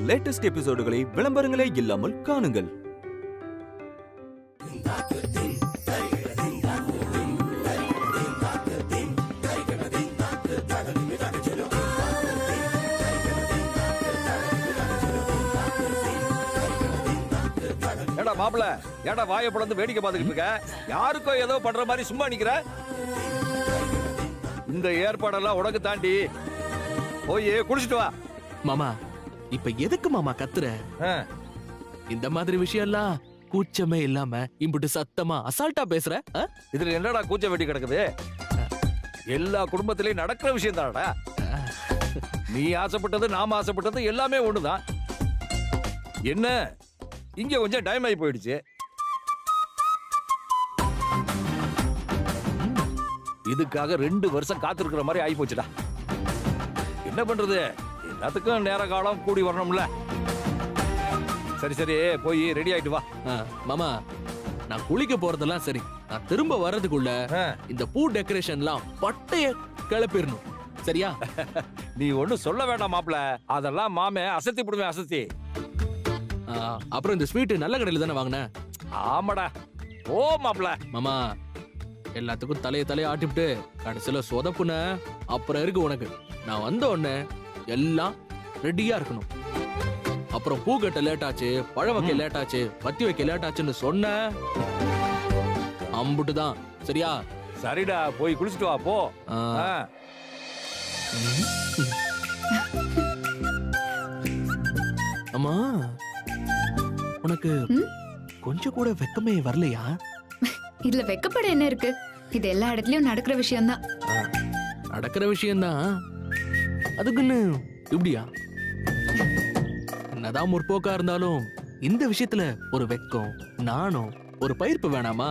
Latest எபிசோடுகளை விளம்பரங்களே இல்லாமல் காணுங்கள். மாப்பிள ஏடா வாயை படந்து வேடிக்கை பார்த்துக்கிட்டு இருக்க? யாருக்கோ ஏதோ பண்ற மாதிரி சும்மா நிக்கிற? இந்த ஏற்பாடெல்லாம் உனக்கு தாண்டி. போய் குளிச்சுட்டு வா. மாமா இப்ப எதுக்கு மாமா கத்துற? இந்த மாதிரி விஷயம் எல்லாம் கூச்சமே இல்லாம இம்புட்டு சத்தமா அசால்ட்டா பேசுற. இதுல என்னடா கூச்சம் வெட்டி கிடக்குது? எல்லா குடும்பத்திலயும் நடக்கிற விஷயம் தானடா. நீ ஆசைப்பட்டது நாம ஆசைப்பட்டது எல்லாமே ஒண்ணுதான். என்ன இங்க கொஞ்சம் டைம் ஆகி போயிடுச்சு. இதுக்காக 2 வருஷம் காத்திருக்கிற மாதிரி ஆகி போச்சுடா. என்ன பண்றது? எல்லாத்துக்கும் நேர காலம் கூடி வரணும்ல. சரி சரி போய் ரெடி ஆயிட்டு வா. மாமா நான் குளிக்க போறதெல்லாம் சரி, நான் திரும்ப வர்றதுக்குள்ள இந்த பூ டெக்கரேஷன்லாம் பட்டைய கிளப்பிடணும். சரியா? நீ ஒண்ணும் சொல்ல வேண்டாம் மாப்பிள, அதெல்லாம் மாமே அசத்தி போடுவேன் அசத்தி. அப்புறம் இந்த ஸ்வீட் நல்ல கடையில தானே வாங்கின? ஆமாடா. ஓ மாப்பிள. மாமா எல்லாத்துக்கும் தலைய ஆட்டிவிட்டு கடைசியில சொதப்புன அப்புறம் இருக்கு உனக்கு. நான் வந்த உடனே எல்லாம் ரெடியா இருக்கணும். அப்புறம் பூ கட்ட லேட் ஆச்சு, பழம் வைக்க லேட் ஆச்சு, பத்தி வைக்க லேட் ஆச்சுன்னு சொன்ன அம்புட்டுதான். சரியா? சரிடா போய் குளிச்சுட்டு வா போ. அம்மா உனக்கு கொஞ்சம் கூட வெக்கமே வரலையா? இதுல வெக்கப்பட என்ன இருக்கு? இது எல்லா இடத்துலயும் நடக்கிற விஷயம்தான். நடக்கிற விஷயம்தான். அதுக்குன்னு இப்படியா? என்னதான் முற்போக்கா இருந்தாலும் இந்த விஷயத்துல ஒரு வெக்கம் நானும் ஒரு பயிர்ப்பு வேணாமா?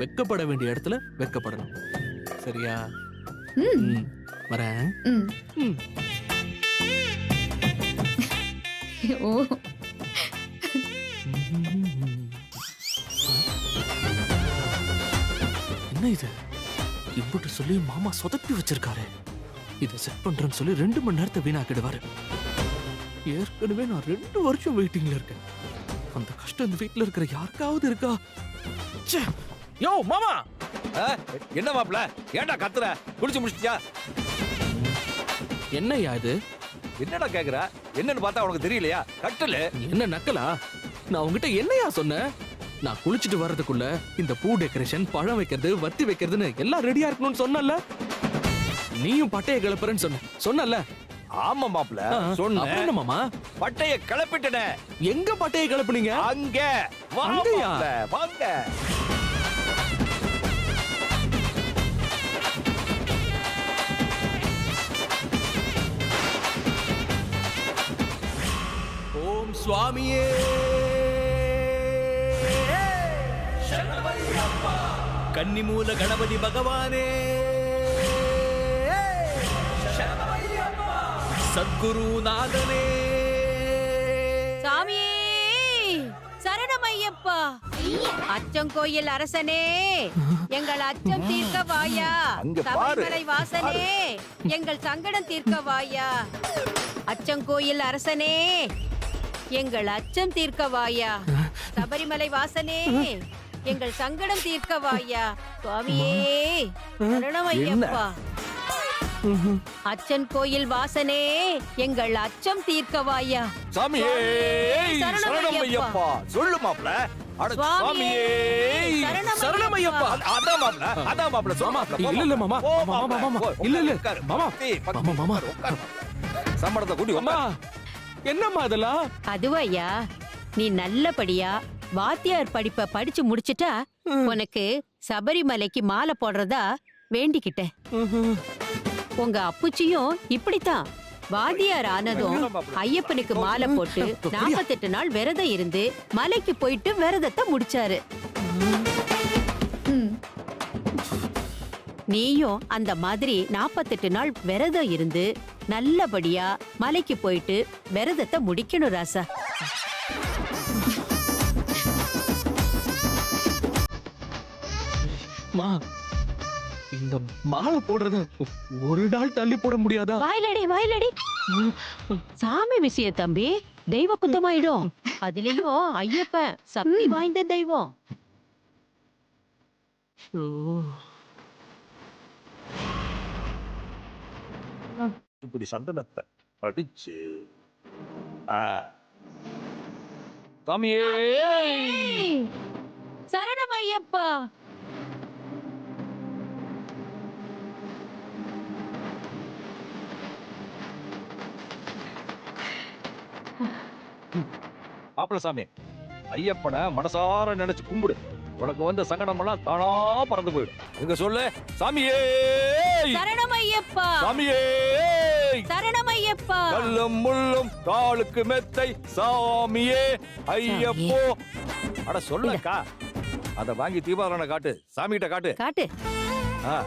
வெக்கப்பட வேண்டிய இடத்துல வெக்கப்படணும். சரியா? வரேன். என்ன இது? இப்படி சொல்லி மாமா சொதப்பி வச்சிருக்காரு. இதை செட் பண்றேன்னு சொல்லி 2 மணி நேரத்தை வீணாக்கிடுவாரு. ஏற்கனவே நான் 2 வருஷம் வெயிட்டிங்ல இருக்கேன். அந்த கஷ்டம் இந்த வீட்டுல இருக்கிற யாருக்காவது இருக்கா? யோ மாமா. என்ன மாப்பிள ஏன்டா கத்துற? குளிச்சு முடிச்சிட்டியா? என்னையா இது? என்னடா கேக்குற? என்னன்னு பார்த்தா உனக்கு தெரியலையா? கட்டல என்ன நக்கலா? நான் உங்ககிட்ட என்னையா சொன்னேன்? நான் குளிச்சுட்டு வர்றதுக்குள்ள இந்த பூ டெக்கரேஷன், பழம் வைக்கிறது, வத்தி வைக்கிறதுன்னு எல்லாம் ரெடியா இருக்கணும்னு சொன்னல. நீயும் பட்டைய கிளப்புறேன்னு சொன்னல. ஆமா மாப்பிள சொன்ன மாமா. பட்டைய கிளப்பிட்டனே. எங்க பட்டைய கிளப்புனீங்க? அங்க வாங்க. ஓம் சுவாமியே கன்னிமூல கணபதி பகவானே, சத்குரு நாதனே, சாமியே சரணமையப்பா, அச்சங்கோயில் அரசனே எங்கள் அச்சம் தீர்க்க வாயா, சபரிமலை வாசனே எங்கள் சங்கடம் தீர்க்க வாயா, அச்சங்கோயில் அரசனே எங்கள் அச்சம் தீர்க்க வாயா, சபரிமலை வாசனே எங்கள் சங்கடம் தீர்க்க வாயா, சுவாமியே சரணமையப்பா, அச்சன் கோயில் வாசனே எங்கள் அச்சம் தீர்க்க வாயா, சாமியே சரணமையப்பா. சொல்லு மாப்ள. அட சாமியே சரணமையப்பா. அதான் மாப்ள மாமா. இல்ல மாமா. மாமா இல்ல மாமா. மாமா சம்பளத்தை கூட்டி மாமா. என்னம்மா அதெல்லாம்? அதுவாயா, நீ நல்லபடியா வாத்தியார் படிப்பை படிச்சு முடிச்சிட்டா உனக்கு சபரிமலைக்கு மாலை போடுறதா வேண்டிக்கிட்டேன். உங்க அப்புச்சியும் இப்படித்தான் வாத்தியார் ஆனதும் ஐயப்பனுக்கு மாலை போட்டு 48 நாள் விரதம் இருந்து மலைக்கு போயிட்டு விரதத்தை முடிச்சாரு. நீயும் அந்த மாதிரி 48 நாள் விரதம் இருந்து நல்லபடியா மலைக்கு போயிட்டு விரதத்தை முடிக்கணும் ராசா. இந்த மாலை போடுறத ஒரு நாள் தள்ளி போட முடியாதா? வாயிலடி வாயிலடி. சாமி விஷயம் தம்பி தெய்வ குத்தமாயிடும். அதுலயும் ஐயப்பன் சக்தி வாய்ந்த தெய்வம். இப்படி சந்தனத்தை அடிச்சு சாமியே சரணம் ஐயப்பா. மாப்பிள்ள சாமி, ஐயப்பனை மனசார நினைச்சு கும்பிடு. உனக்கு வந்த சங்கடம் எல்லாம் தானா பறந்து போயிடும். எங்க சொல்லு சாமியே. சரணம் ஐயப்பா. சாமியே. சரணம் ஐயப்பா. கல்லும் முள்ளும் காலுக்கு மெத்தை சாமியே ஐயப்போ. அட சொல்லக்கா, அத வாங்கி தீபாவளி காட்டு, சாமிகிட்ட காட்டு. காட்டு.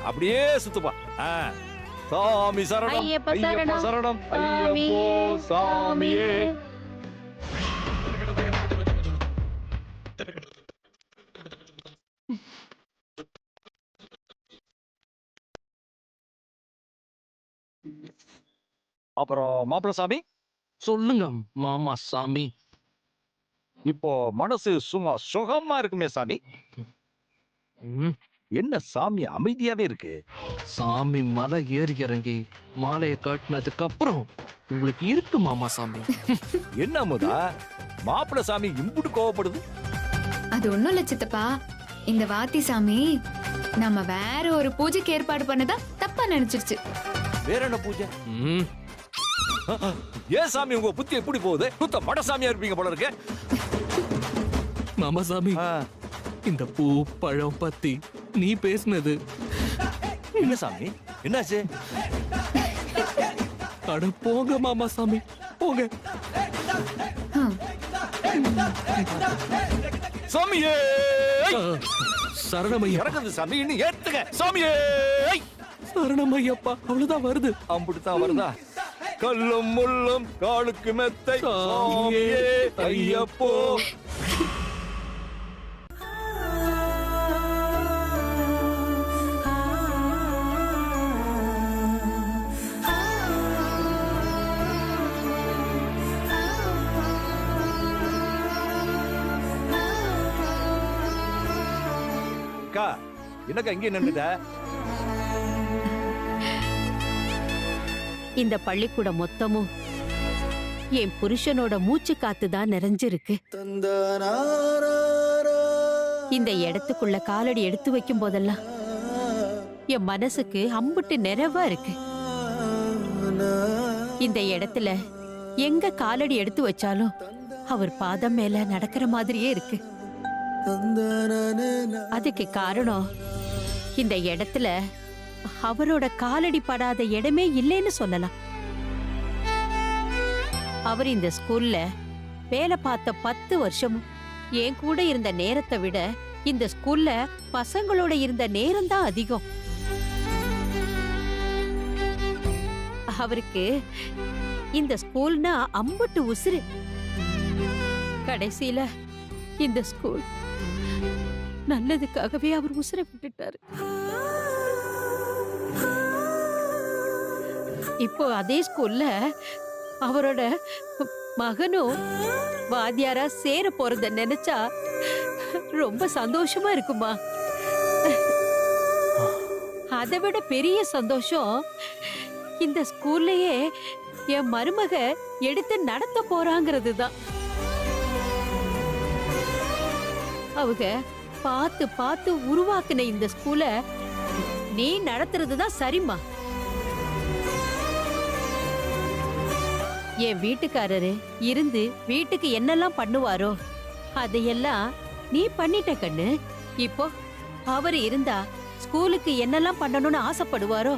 அப்படியே சுத்துப்பா. சாமி சரணம் ஐயப்ப ஐயப்ப சரணம். சரணம் ஐயப்போ சாமியே. அப்புறம் மாப்பிள்ள சாமி, சொல்லுங்க மாமா சாமி. இப்போ மனசு சும்மா சுகமா இருக்குமே சாமி. ம், என்ன சாமி அமைதியாவே இருக்கு? சாமி மலை ஏறி இறங்கி மாலையை கட்டினதுக்கு அப்புறம் உங்களுக்கு இருக்கு மாமா சாமி. என்ன அமுதா, மாப்பிள்ள சாமி இம்புட்டு கோவப்படுது? அது ஒண்ணும் இல்ல சித்தப்பா. இந்த வாத்தி சாமி நம்ம வேற ஒரு பூஜைக்கு ஏற்பாடு பண்ணதா தப்பா நினைச்சிருச்சு. வேற என்ன பூஜை? ம், ஏன் சாமி உங்க புத்தி எப்படி போகுது? சுத்த மட சாமியா இருப்பீங்க போல இருக்கு. மாமா சாமி, இந்த பூ பழம் பத்தி நீ பேசுனது என்ன சாமி, என்னாச்சு? அட போங்க மாமா சாமி, போங்க. சாமியே சரணமையா. இறங்குது சாமி, இன்னும் ஏத்துங்க சாமியே. சரணமையப்பா, அவ்வளவுதான் வருது. அம்புட்டுதான் வருதா? கல்லும் முள்ளும் காலுக்கு மெத்தை சாமியே ஐயப்போ. அக்கா, என்னக்கா இங்கே நின்னுட்ட? இந்த பள்ளிக்கூடம் மொத்தமும் என் புருஷனோட மூச்சு காத்துதான் நிறைஞ்சிருக்கு. இந்த இடத்துக்குள்ள காலடி எடுத்து வைக்கும் போதெல்லாம் என் மனசுக்கு அம்புட்டு நிறைவா இருக்கு. இந்த இடத்துல எங்க காலடி எடுத்து வச்சாலும் அவர் பாதம் மேல நடக்கிற மாதிரியே இருக்கு. அதுக்கு காரணம், இந்த இடத்துல அவரோட காலடி படாத இடமே இல்லைன்னு சொல்லலாம். அவர் இந்த ஸ்கூல்ல வேலை பார்த்த 10 வருஷமும் என் கூட இருந்த நேரத்தை விட இந்த ஸ்கூல்ல பசங்களோட இருந்த நேரம் தான் அதிகம். அவருக்கு இந்த ஸ்கூல்னா அம்புட்டு உசுரு. கடைசியில இந்த ஸ்கூல் நல்லதுக்காகவே அவர் உசுரை விட்டுட்டாரு. இப்போ அதே ஸ்கூல்ல அவரோட மகனும் வாத்தியாரா சேர போறத நினைச்சா ரொம்ப சந்தோஷமா இருக்குமா. அதை விட பெரிய சந்தோஷம், இந்த ஸ்கூல்லயே என் மருமக எடுத்து நடத்த போறாங்கிறது தான். அவங்க பார்த்து பார்த்து உருவாக்குன இந்த ஸ்கூல நீ நடத்துறது தான் சரிம்மா. என் வீட்டுக்காரரு இருந்து வீட்டுக்கு என்னெல்லாம் பண்ணுவாரோ அதையெல்லாம் நீ பண்ணிட்ட கண்ணு. இப்போ அவர் இருந்தா ஸ்கூலுக்கு என்னெல்லாம் பண்ணணும்னு ஆசைப்படுவாரோ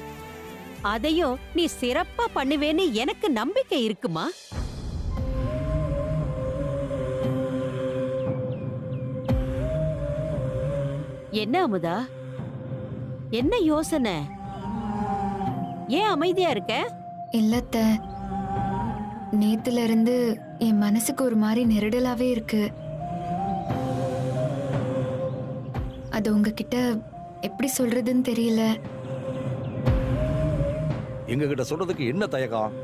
அதையும் நீ சிறப்பா பண்ணுவேன்னு எனக்கு நம்பிக்கை இருக்குமா. என்ன அமுதா, என்ன யோசனை? ஏன் அமைதியா இருக்க? இல்லத்த, நேத்துல இருந்து என் மனசுக்கு ஒரு மாதிரி நெருடலாவே இருக்கு. அது உங்ககிட்ட எப்படி சொல்றதுன்னு தெரியல. எங்க கிட்ட சொல்றதுக்கு என்ன தயக்கம்?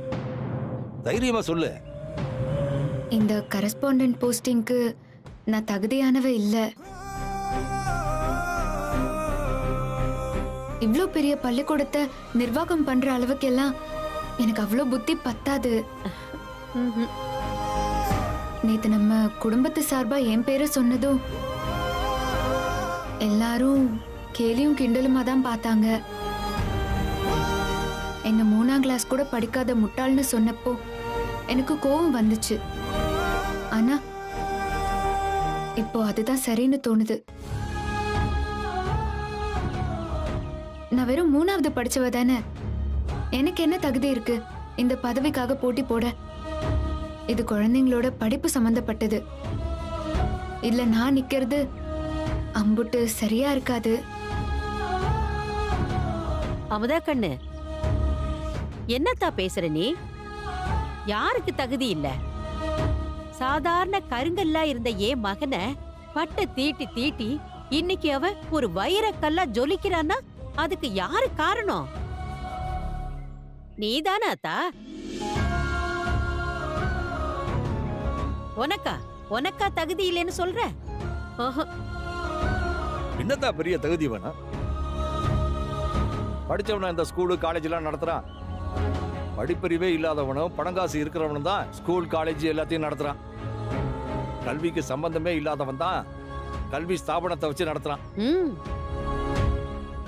தைரியமா சொல்லு. இந்த கரஸ்பாண்டன்ட் போஸ்டிங்க்கு நான் தகுதியானவ இல்ல. இவ்ளோ பெரிய பள்ளிக்கூடத்தை நிர்வாகம் பண்ற அளவுக்கெல்லாம் எனக்கு அவ்வளோ புத்தி பத்தாது. நேத்து நம்ம குடும்பத்து சார்பா என் பேரை சொன்னதும் எல்லாரும் கேலியும் கிண்டலுமா தான் பார்த்தாங்க. என்ன 3ஆம் கிளாஸ் கூட படிக்காத முட்டாள்னு சொன்னப்போ எனக்கு கோபம் வந்துச்சு. ஆனா இப்போ அதுதான் சரின்னு தோணுது. நான் வெறும் 3ஆவது படிச்சவ தானே. எனக்கு என்ன தகுதி இருக்கு இந்த பதவிக்காக போட்டி போட? இது குழந்தைங்களோட படிப்பு சம்பந்தப்பட்டது. இல்ல நான் நிக்கிறது அம்புட்டு சரியா இருக்காது. அமுதா கண்ணு, என்னத்தா பேசுற நீ? யாருக்கு தகுதி இல்ல? சாதாரண கருங்கல்லா இருந்த என் மகனை பட்ட தீட்டி தீட்டி இன்னைக்கு அவ ஒரு வைரக்கல்லா ஜொலிக்கிறான்னா அதுக்கு யாரு காரணம்? நீதானா அத்தா? உனக்கா தகுதி இல்லைன்னு சொல்ற? என்னதான் பெரிய தகுதி வேணும்? படிச்சவன இந்த ஸ்கூலு காலேஜ் எல்லாம் நடத்துறான். படிப்பறிவே இல்லாதவனும் பணங்காசு இருக்கிறவனும் தான் ஸ்கூல் காலேஜ் எல்லாத்தையும் நடத்துறான். கல்விக்கு சம்பந்தமே இல்லாதவன் தான் கல்வி ஸ்தாபனத்தை வச்சு நடத்துறான்.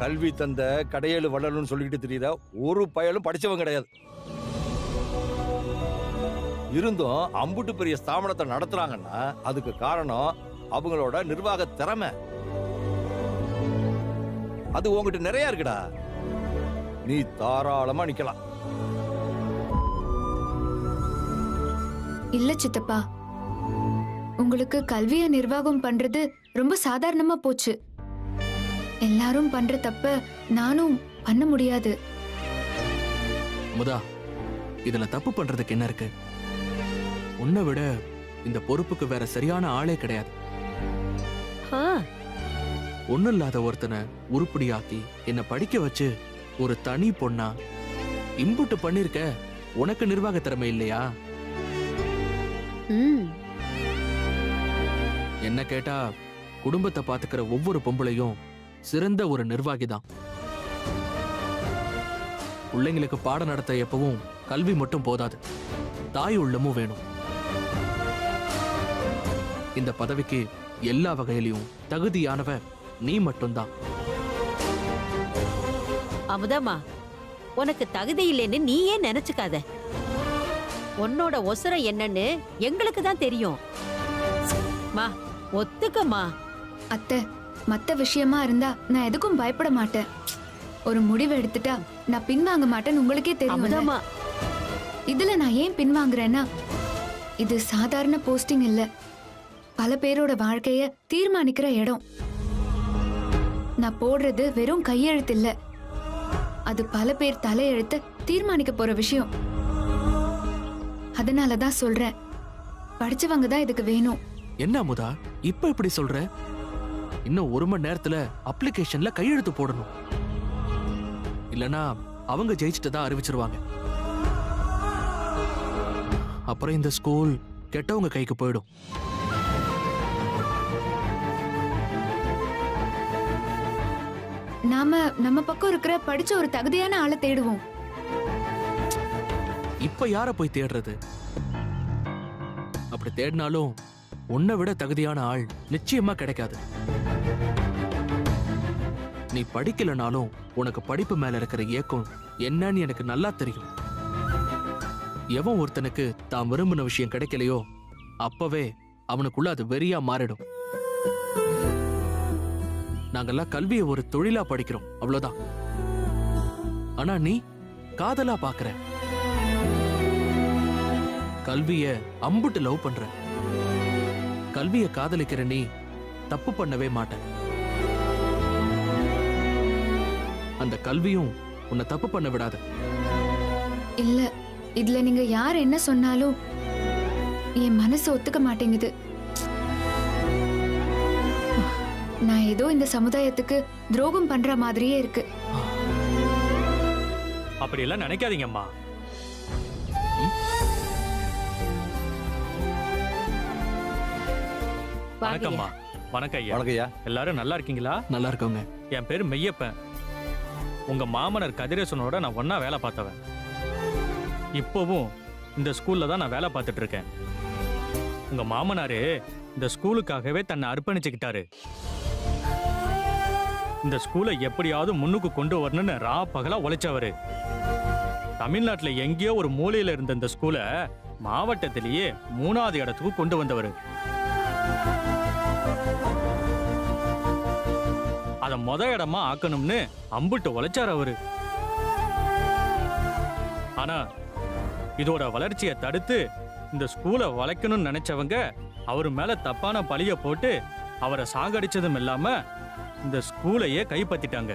கல்வி தந்த கடையேழு வள்ளல்னு சொல்லிக்கிட்டு தெரியுத ஒரு பயலும் படிச்சவன் கிடையாது. இருந்தும் அம்புட்டு பெரிய ஸ்தாபனத்தை நடத்துறாங்கன்னா அதுக்கு காரணம் அவங்களோட நிர்வாக திறமை. அது உங்ககிட்ட நிறைய இருக்குடா. நீ தாராளமா நிக்கலாம். இல்ல சித்தப்பா, உங்களுக்கு கல்வியை நிர்வாகம் பண்றது ரொம்ப சாதாரணமா போச்சு. எல்லாரும் பண்ற தப்ப நானும் பண்ண முடியாது. முதா, இதுல தப்பு பண்றதுக்கு என்ன இருக்கு? உன்னை விட இந்த பொறுப்புக்கு வேற சரியான ஆளே கிடையாது. ஒண்ணும் இல்லாத ஒருத்தனை உருப்படியாக்கி என்ன படிக்க வச்சு ஒரு தனி பொண்ணா இம்புட்டு பண்ணிருக்க. உனக்கு நிர்வாக திறமை இல்லையா? என்ன கேட்டா குடும்பத்தை பாத்துக்கிற ஒவ்வொரு பொம்பளையும் சிறந்த ஒரு நிர்வாகி தான். பிள்ளைங்களுக்கு பாடம் நடத்த எப்பவும் கல்வி மட்டும் போதாது, தாய் உள்ளமும் வேணும். இந்த பதவிக்கு எல்லா வகையிலையும் தகுதியானவ நீ மட்டும்தான். அமுதம்மா, உனக்கு தகுதி இல்லைன்னு நீ ஏன் நினைச்சுக்காத. உன்னோட ஒசரம் என்னன்னு எங்களுக்கு தான் தெரியும். மா, ஒத்துக்கம்மா. அத்தை, மத்த விஷயமா இருந்தா நான் எதுக்கும் பயப்பட மாட்டேன். ஒரு முடிவு எடுத்துட்டா நான் பின்வாங்க மாட்டேன்னு உங்களுக்கே தெரியும். இதுல நான் ஏன் பின்வாங்குறேன்னா, இது சாதாரண போஸ்டிங் இல்ல, பல பேரோட வாழ்க்கைய தீர்மானிக்கிற இடம். நான் போடுறது வெறும் கையெழுத்து இல்ல, அது பல பேர் தலையெழுத்து தீர்மானிக்க போற விஷயம். அதனாலதான் சொல்றேன், படிச்சவங்க தான் இதுக்கு வேணும். என்ன முதா இப்ப இப்படி சொல்ற? இன்னும் 1 மணி நேரத்துல அப்ளிகேஷன்ல கையெழுத்து போடணும். இல்லனா அவங்க ஜெயிச்சிட்டதா அறிவிச்சிருவாங்க. அப்புறம் இந்த ஸ்கூல் கெட்டவங்க கைக்கு போயிடும். நாம நம்ம பக்கம் இருக்கிற படிச்ச ஒரு தகுதியான ஆளை தேடுவோம். இப்ப யார போய் தேடுறது? அப்படி தேடினாலும் உன்னை விட தகுதியான ஆள் நிச்சயமா கிடைக்காது. நீ படிக்கலனாலும் உனக்கு படிப்பு மேல இருக்கிற ஏக்கம் என்னன்னு எனக்கு நல்லா தெரியும். எவன் ஒருத்தனுக்கு தான் விரும்பின விஷயம் கிடைக்கலையோ அப்பவே அவனுக்குள்ள அது வெறியா மாறிடும். நாங்கெல்லாம் கல்வியை ஒரு தொழிலா படிக்கிறோம், அவ்வளவுதான். ஆனா நீ காதலா பாக்குற. கல்விய அம்புட்டு லவ் பண்ற. கல்விய காதலிக்கிற நீ தப்பு பண்ணவே மாட்ட. அந்த கல்வியும் உன்னை தப்பு பண்ண விடாது. இல்ல, இதுல நீங்க யார் என்ன சொன்னாலும் என் மனசு ஒத்துக்க மாட்டேங்குது. நான் ஏதோ இந்த சமுதாயத்துக்கு துரோகம் பண்ற மாதிரியே இருக்கு. அப்படி எல்லாம் நினைக்காதீங்கம்மா. வணக்கம்மா. வணக்கம் ஐயா. வணக்கம்யா. எல்லாரும் நல்லா இருக்கீங்களா? நல்லா இருக்கோங்க. என் பேரு மெய்யப்பன். உங்க மாமனார் கதிரேசனோட நான் ஒண்ணா வேலை பார்த்தவன். இப்போவும் இந்த ஸ்கூல்ல தான் நான் வேலை பார்த்துட்டு இருக்கேன். உங்க மாமனாரு இந்த ஸ்கூலுக்காகவே தன்னை அர்ப்பணிச்சுக்கிட்டாரு. இந்த ஸ்கூலை எப்படியாவது முன்னுக்கு கொண்டு வரணும்னு பகலா உழைச்சவரு. தமிழ்நாட்டுல எங்கேயோ ஒரு மூலையில இருந்த இந்த ஸ்கூலை மாவட்டத்திலேயே 3வது இடத்துக்கு கொண்டு வந்தவர். அத இடமா ஆக்கணும்னு அம்புட்டு உழைச்சார் அவரு. ஆனா இதோட வளர்ச்சியை தடுத்து இந்த ஸ்கூலை வளைக்கணும்னு நினைச்சவங்க அவர் மேல தப்பான பழிய போட்டு அவரை சாகடிச்சதும் இல்லாம இந்த ஸ்கூலையே கைப்பற்றிட்டாங்க.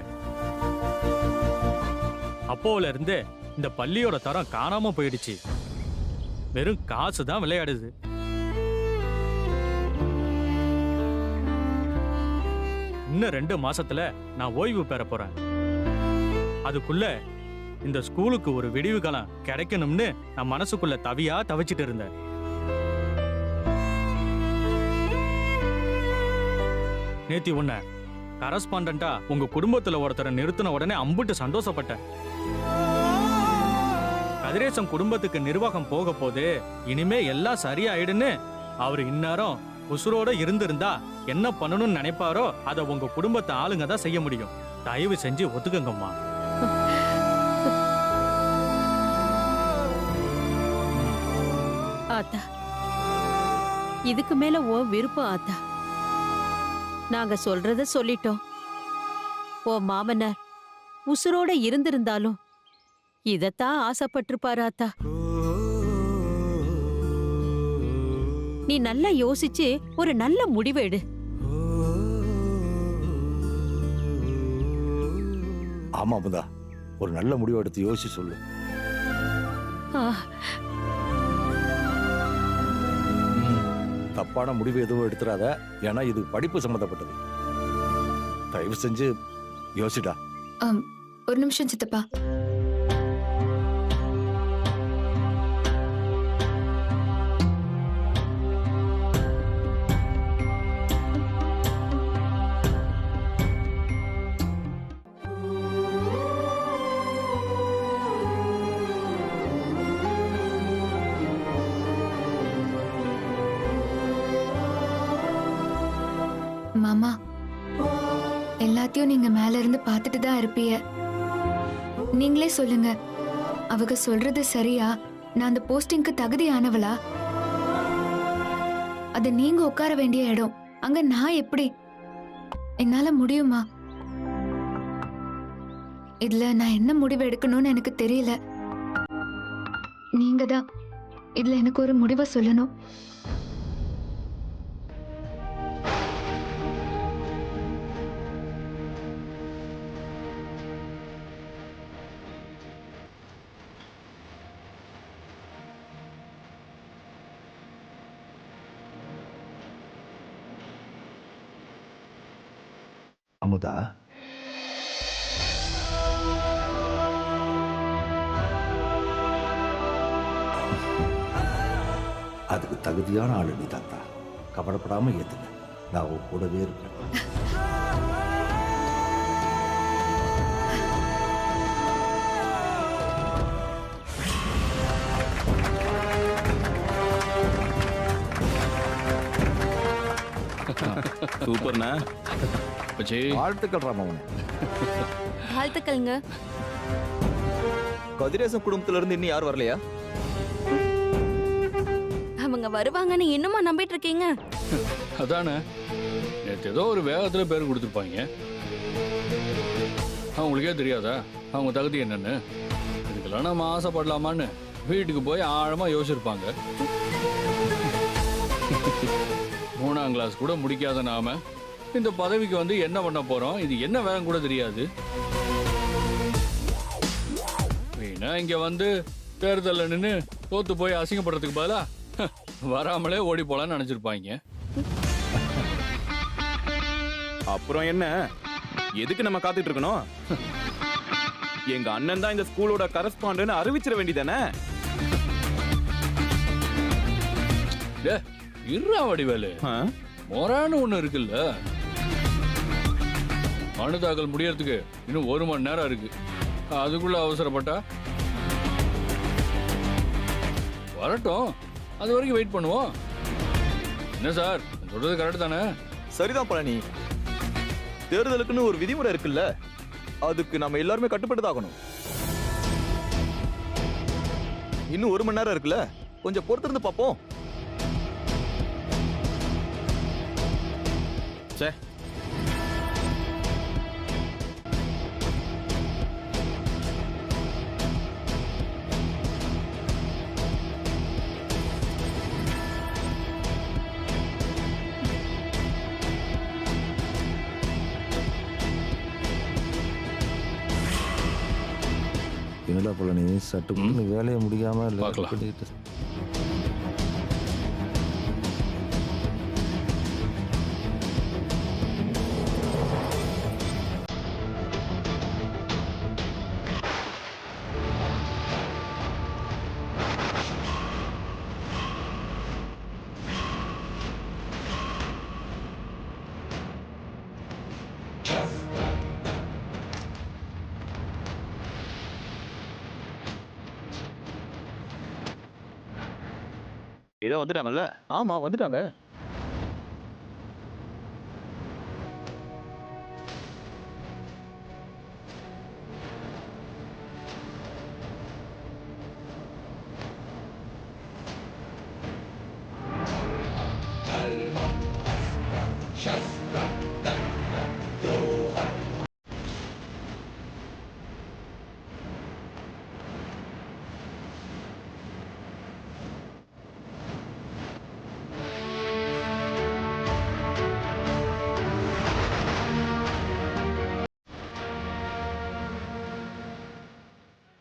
அப்போல இருந்து இந்த பள்ளியோட தரம் காணாம போயிடுச்சு. வெறும் காசு தான் விளையாடுது. இன்னும் 2 மாசத்துல நான் ஓய்வு பெற போறேன். அதுக்குள்ள இந்த ஸ்கூலுக்கு ஒரு விடிவு காலம் கிடைக்கணும்னு நான் மனசுக்குள்ள தவிச்சிட்டு இருந்தேன். நேத்தி உன்ன கரஸ்பாண்டா உங்க குடும்பத்துல ஒருத்தரை நிறுத்தின உடனே அம்புட்டு சந்தோஷப்பட்டேன். கதிரேசன் குடும்பத்துக்கு நிர்வாகம் போக போது இனிமே எல்லாம் சரியாயிடுன்னு அவர் இந்நேரம் உசுரோட இருந்திருந்தா என்ன பண்ணணும்னு நினைப்பாரோ அதை உங்க குடும்பத்தை ஆளுங்க தான் செய்ய முடியும். தயவு செஞ்சு ஒத்துக்கங்கம்மா. ஆத்தா, இதுக்கு மேல ஓ விருப்பம் ஆத்தா. நாங்க சொல்றத சொல்லிட்டோம். ஓ மாமனார் உசுரோட இருந்திருந்தாலும் இதத்தான் ஆசைப்பட்டிருப்பாரு ஆத்தா. நீ நல்லா யோசிச்சு ஒரு நல்ல முடிவு எடு. ஆமா அமுதா, ஒரு நல்ல முடிவு எடுத்து யோசிச்சு சொல்லு. தப்பான முடிவு எதுவும் எடுத்துறாத. ஏன்னா இது படிப்பு சம்பந்தப்பட்டது. தயவு செஞ்சு யோசிடா. ஒரு நிமிஷம் சித்தப்பா. மாமா, எல்லாத்தையும் நீங்க மேல இருந்து பார்த்துட்டு தான் இருப்பீங்க. நீங்களே சொல்லுங்க, அவங்க சொல்றது சரியா? நான் அந்த போஸ்டிங்க்கு தகுதியானவளா? அது நீங்க உட்கார வேண்டிய இடம். அங்க நான் எப்படி? என்னால முடியுமா? இதுல நான் என்ன முடிவு எடுக்கணும்னு எனக்கு தெரியல. நீங்க தான் இதுல எனக்கு ஒரு முடிவை சொல்லணும். அமுதா, அதுக்கு தகுதியான ஆளு நீ தாத்தா. கவலைப்படாம ஏத்துக்க. நான் உன் கூடவே இருக்கேன். சூப்பர்ண்ணா. வாழ்த்துக்கள் ராமவனே. வாழ்த்துக்கள்ங்க. கதிரேசன் குடும்பத்துல இருந்து இன்னும் யாரும் வரலையா? அவங்க வருவாங்கன்னு இன்னுமா நம்பிட்டு இருக்கீங்க? அதானே, நேற்று ஏதோ ஒரு வேகத்துல பேர் கொடுத்துருப்பாங்க. அவங்களுக்கே தெரியாதா அவங்க தகுதி என்னன்னு? இதுக்கெல்லாம் நம்ம ஆசைப்படலாமான்னு வீட்டுக்கு போய் ஆழமா யோசிச்சிருப்பாங்க. 3ஆம் கிளாஸ் கூட முடிக்காத நாம இந்த பதவிக்கு வந்து என்ன பண்ண போறோம், இது என்ன வேகம் கூட தெரியாது. வீணா இங்க வந்து தேர்தல்ல நின்று தோத்து போய் அசிங்கப்படுறதுக்கு பதிலா வராமலே ஓடி போலான்னு நினைச்சிருப்பாங்க. அப்புறம் என்ன, எதுக்கு நம்ம காத்துட்டு இருக்கணும்? எங்க அண்ணன் தான் இந்த ஸ்கூலோட கரஸ்பாண்டன்ட் அறிவிச்சிட வேண்டியதானே? இருறா வடிவேலு, முறைன்னு ஒண்ணு இருக்குல்ல. மனு தாக்கல் முடியறதுக்கு இன்னும் 1 மணி நேரம் இருக்கு. அதுக்குள்ள அவசரப்பட்டா வரட்டும், அது வரைக்கும் வெயிட் பண்ணுவோம். என்ன சார், சொல்றது கரெக்ட் தானே? சரிதான் பழனி. தேர்தலுக்குன்னு ஒரு விதிமுறை இருக்குல்ல, அதுக்கு நம்ம எல்லாருமே கட்டுப்பட்டுதாகணும். இன்னும் 1 மணி நேரம் இருக்குல்ல, கொஞ்சம் பொறுத்திருந்து பார்ப்போம். சே, என்னடா பழனி சட்டுப்புன்னு வேலையை முடியாம பார்க்கலாம். பண்ணிட்டு ஏதோ வந்துட்டாங்கல்ல? ஆமா வந்துட்டாங்க.